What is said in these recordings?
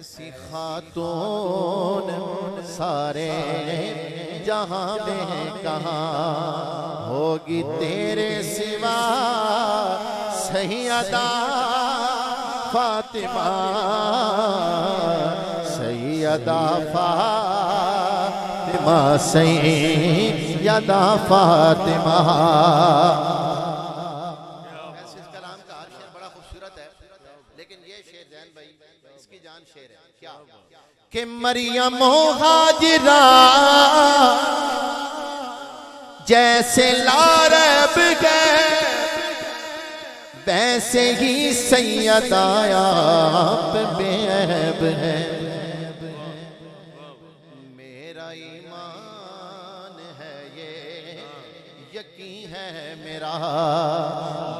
ऐसी खातून सारे जहां में कहाँ होगी तेरे सिवा सैयदा फातिमा, सैयदा फातिमा, सैयदा फातिमा। कलाम का हर शेर बड़ा खूबसूरत है, लेकिन ये शेर जैन भाई इसकी जान शेर है। क्या कि मरियम हाजिरा जैसे लारब गए वैसे ही सैयदा आप बेअब है। मेरा ईमान है ये यकीन है मेरा,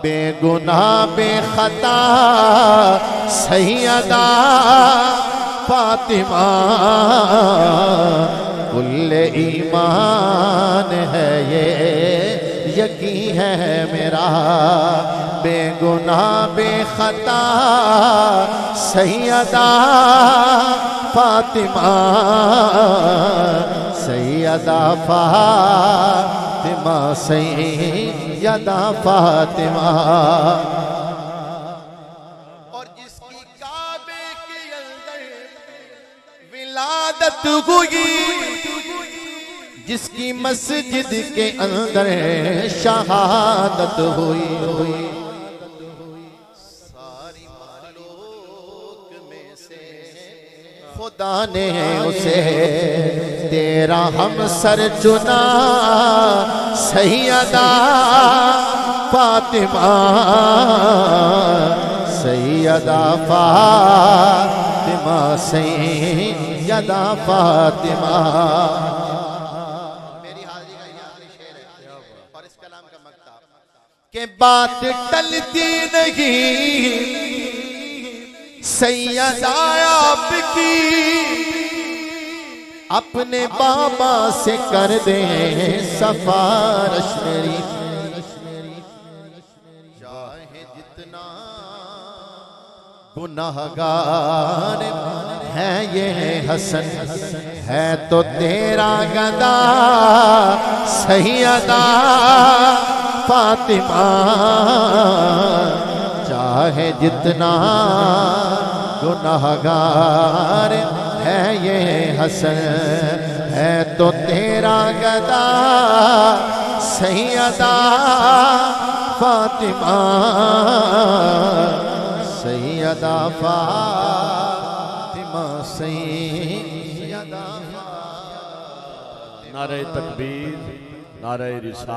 बेगुनाह बेखता सैयदा फातिमा, कुल्ले ईमान है ये यकीन है मेरा, बेगुनाह बेखता सैयदा फातिमा, सैयदा फातिमा, सैयदा फातिमा। और जिसकी काबे के अंदर विलादत हुई, जिसकी मस्जिद के अंदर शहादत हुई, सारी मालोक में से खुदा ने उसे तेरा हम सर चुना सैयदा फातिमा, सैयदा फातिमा, सैयदा फातिमा। के बात टलती नहीं सैयदा आपकी, अपने बाबा से कर दे सफारिश मेरी, चाहे जितना गुनाहगार है ये हसन है तो तेरा गदा सैयदा फातिमा, चाहे जितना गुनाहगार है ये हसन है तो तेरा गदा सैयदा फातिमा, सैयदा फातिमा, सैयदा। नारे तकबीर, नारे रिसालत।